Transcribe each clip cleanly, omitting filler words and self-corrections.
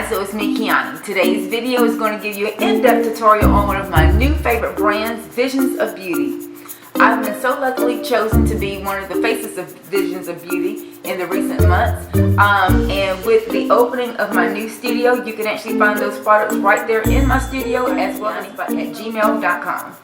guys, so it's me, Kiani. Today's video is going to give you an in-depth tutorial on one of my new favorite brands, Visions of Beauty. I've been so luckily chosen to be one of the faces of Visions of Beauty in the recent months. And with the opening of my new studio, you can actually find those products right there in my studio as well as at gmail.com.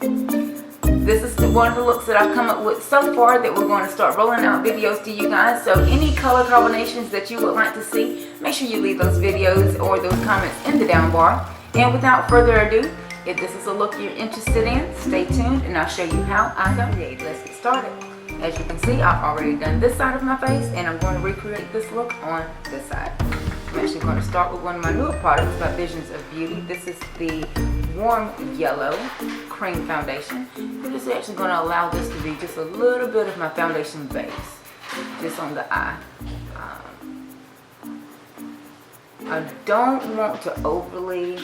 This is one of the looks that I've come up with so far that we're going to start rolling out videos to you guys. So any color combinations that you would like to see, make sure you leave those videos or those comments in the down bar. And without further ado, if this is a look you're interested in, stay tuned and I'll show you how I create. Let's get started. As you can see, I've already done this side of my face and I'm going to recreate this look on this side. I'm actually going to start with one of my newer products by Visions of Beauty. This is the Warm Yellow Cream Foundation. This is actually going to allow this to be just a little bit of my foundation base, just on the eye. I don't want to overly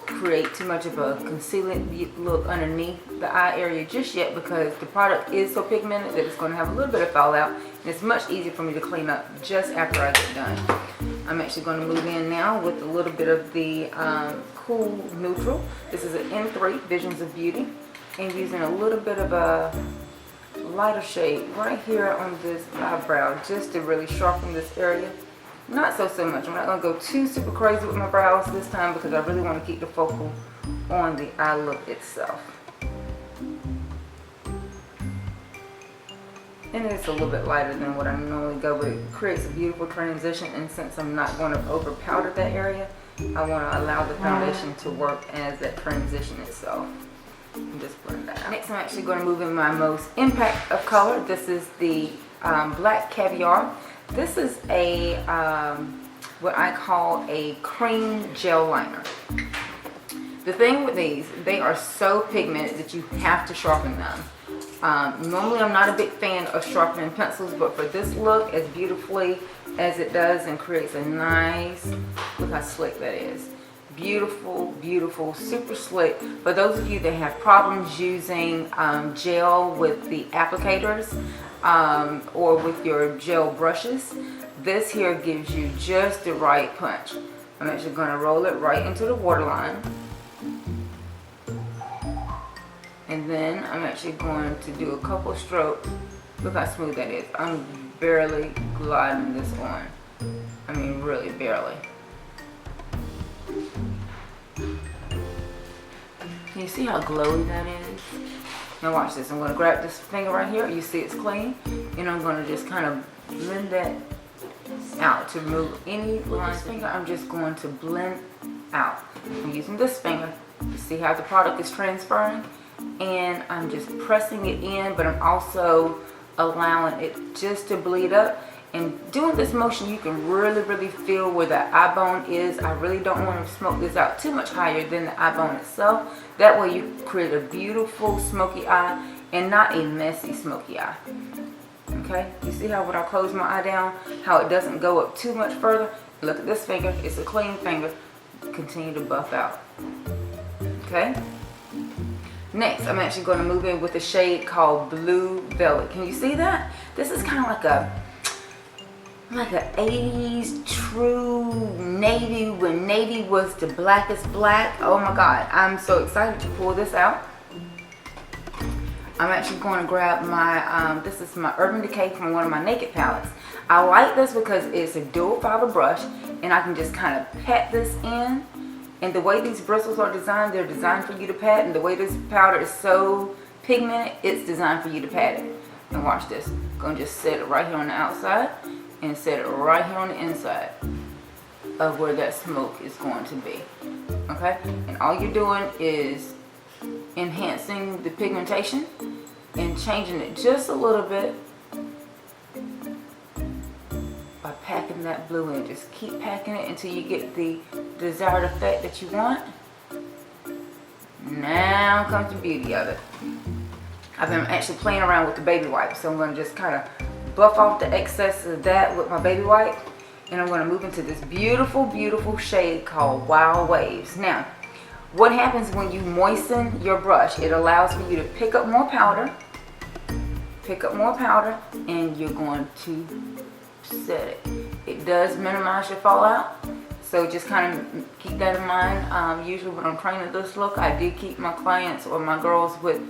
create too much of a concealing look underneath the eye area just yet, because the product is so pigmented that it's going to have a little bit of fallout, and it's much easier for me to clean up just after I get done. I'm actually going to move in now with a little bit of the Cool Neutral. This is an N3 Visions of Beauty, and using a little bit of a lighter shade right here on this eyebrow just to really sharpen this area. Not so much. I'm not going to go too super crazy with my brows this time because I really want to keep the focal on the eye look itself. And it's a little bit lighter than what I normally go, but it creates a beautiful transition, and since I'm not going to over powder that area, I want to allow the foundation to work as that transition itself. And just blend that out. Next, I'm actually going to move in my most impact of color. This is the Black Caviar. This is a what I call a cream gel liner. The thing with these, they are so pigmented that you have to sharpen them. Normally I'm not a big fan of sharpening pencils, but for this look, as beautifully as it does and creates a nice, look how slick that is. Beautiful, beautiful, super slick. For those of you that have problems using gel with the applicators or with your gel brushes, this here gives you just the right punch. I'm actually going to roll it right into the waterline. And then I'm actually going to do a couple strokes. Look how smooth that is. I'm barely gliding this on. I mean, really barely. Can you see how glowy that is? Now watch this. I'm going to grab this finger right here. You see it's clean. And I'm going to just kind of blend that out to remove any lines. Finger, I'm just going to blend out. I'm using this finger to see how the product is transferring. And I'm just pressing it in, but I'm also allowing it just to bleed up. And doing this motion, you can really feel where the eye bone is. I really don't want to smoke this out too much higher than the eye bone itself. That way you create a beautiful smoky eye and not a messy smoky eye. Okay, you see how when I close my eye down, how it doesn't go up too much further? Look at this finger, it's a clean finger. Continue to buff out. Okay. Next, I'm actually going to move in with a shade called Blue Velvet. Can you see that? This is kind of like a 80s true navy, when navy was the blackest black. Oh my God, I'm so excited to pull this out. I'm actually going to grab my, this is my Urban Decay from one of my Naked palettes. I like this because it's a dual fiber brush and I can just kind of pat this in. And the way these bristles are designed, they're designed for you to pat. And the way this powder is so pigmented, it's designed for you to pat it. And watch this. I'm going to just set it right here on the outside and set it right here on the inside of where that smoke is going to be. Okay? And all you're doing is enhancing the pigmentation and changing it just a little bit by packing that blue in. Just keep packing it until you get the desired effect that you want. Now comes the beauty of it. I've been actually playing around with the baby wipe, so I'm going to just kind of buff off the excess of that with my baby wipe, and I'm going to move into this beautiful shade called Wild Waves. Now, what happens when you moisten your brush? It allows for you to pick up more powder, and you're going to set it. It does minimize your fallout, So just kind of keep that in mind. Usually when I'm training this look, I do keep my clients or my girls with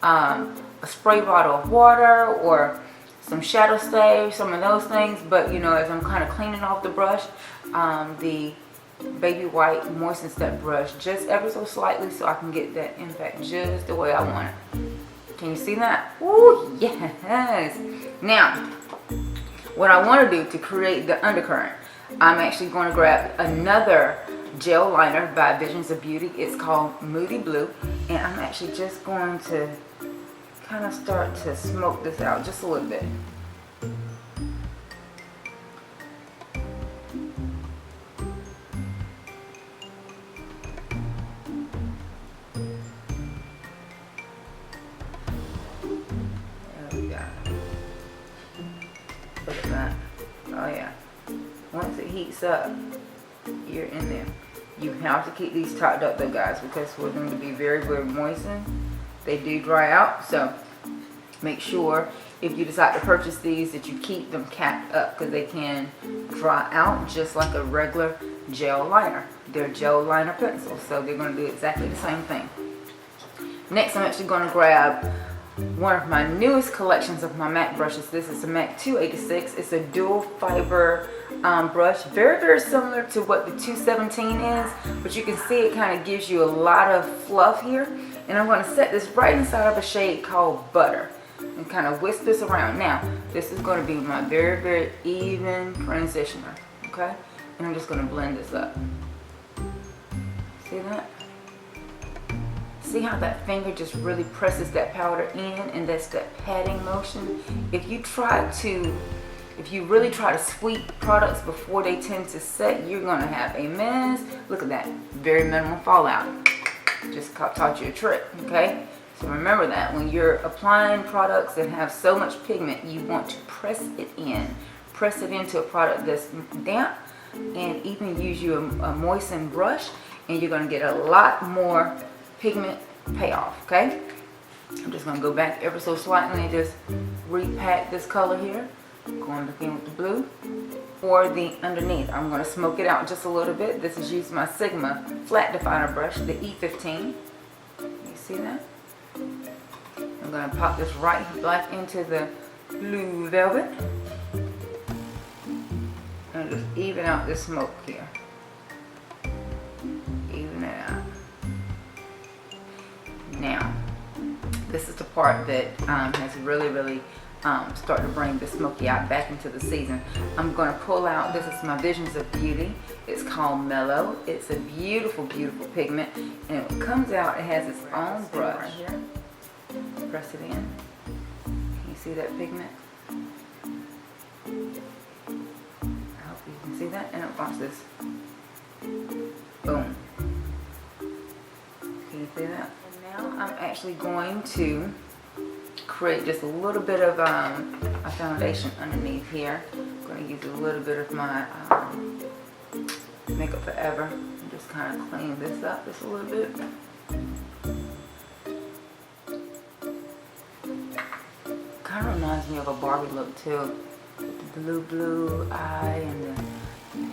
a spray bottle of water or some shadow stay, some of those things. But you know, as I'm kind of cleaning off the brush, the baby white moistens that brush just ever so slightly so I can get that impact just the way I want it. Can you see that? Ooh, yes. Now, what I want to do to create the undercurrent, I'm actually going to grab another gel liner by Visions of Beauty. It's called Moody Blue, and I'm actually just going to kind of start to smoke this out just a little bit. Look at that. Oh yeah. Once it heats up, you're in there. You have to keep these topped up though, guys, because we're going to be very, very moistened. They do dry out, so make sure if you decide to purchase these that you keep them capped up, because they can dry out just like a regular gel liner. They're gel liner pencils, so they're going to do exactly the same thing. Next, I'm actually going to grab one of my newest collections of my MAC brushes. This is a MAC 286. It's a dual fiber brush, very, very similar to what the 217 is, but you can see it kind of gives you a lot of fluff here. And I'm going to set this right inside of a shade called Butter and kind of whisk this around. Now, this is going to be my very, very even transitioner, okay? And I'm just going to blend this up. See that? See how that finger just really presses that powder in, and that's that patting motion. If you really try to sweep products before they tend to set, you're gonna have a mess. Look at that, very minimal fallout. Just taught you a trick, okay? So remember that when you're applying products that have so much pigment, you want to press it in. Press it into a product that's damp, and even use you a moistened brush, and you're gonna get a lot more pigment payoff, okay? I'm just gonna go back ever so slightly and just repack this color here. Going back in with the blue. For the underneath, I'm gonna smoke it out just a little bit. This is using my Sigma flat definer brush, the E15. You see that? I'm gonna pop this right back into the blue velvet and just even out this smoke here. Even it out. Now, this is the part that has really started to bring the Smokey Eye back into the season. I'm going to pull out, this is my Visions of Beauty. It's called Mellow. It's a beautiful, beautiful pigment. And when it comes out, it has its own brush. Right here. Press it in. Can you see that pigment? I hope you can see that. And watch this. Boom. Can you see that? And now I'm actually going to create just a little bit of a foundation underneath here. I'm going to use a little bit of my Makeup Forever and just kind of clean this up just a little bit. Kind of reminds me of a Barbie look too, with the blue eye and the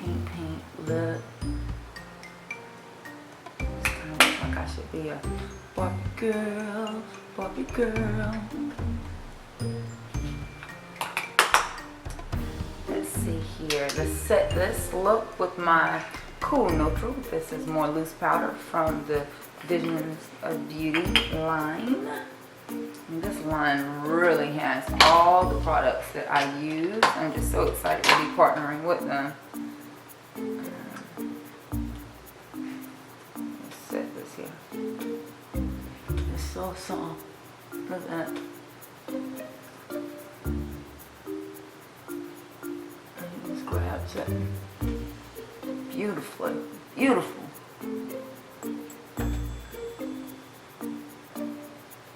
pink lip. It's kind of looks like I should be a Barbie girl. Let's see here. Let's set this look with my Cool Neutral. This is more loose powder from the Visions of Beauty line. And this line really has all the products that I use. I'm just so excited to be partnering with them. Let's set this here. It's so soft. Look at that. And just grabs it beautifully. Beautiful.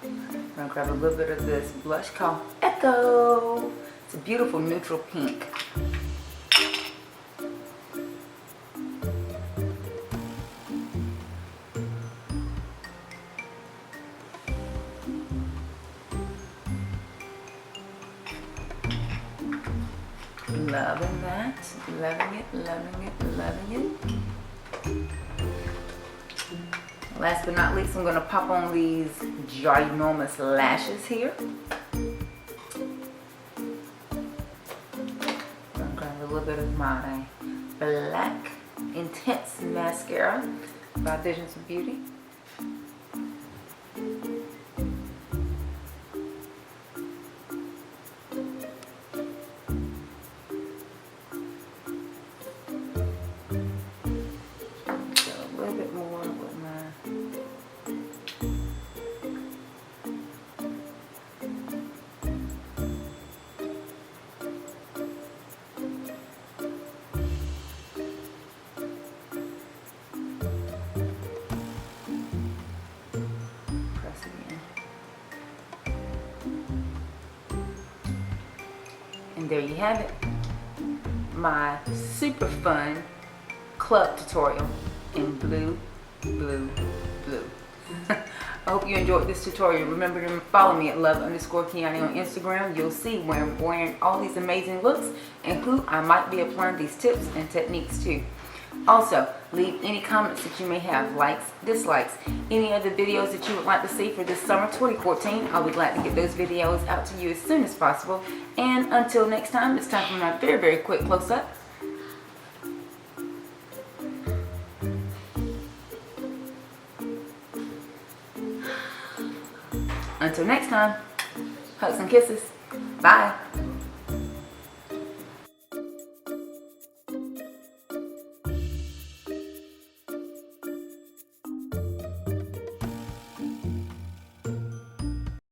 I'm gonna grab a little bit of this blush called Echo. It's a beautiful neutral pink. Loving that. Loving it, loving it, loving it. Last but not least, I'm going to pop on these ginormous lashes here. I'm grab a little bit of my Black Intense Mascara by Visions of Beauty. And there you have it, my super fun club tutorial in blue, blue, blue. I hope you enjoyed this tutorial. Remember to follow me at love_Kiani on Instagram. You'll see where I'm wearing all these amazing looks and who I might be applying these tips and techniques to. Also, leave any comments that you may have, likes, dislikes, any other videos that you would like to see for this summer 2014. I'll be glad to get those videos out to you as soon as possible. And until next time, it's time for my very, very quick close-up. Until next time, hugs and kisses. Bye.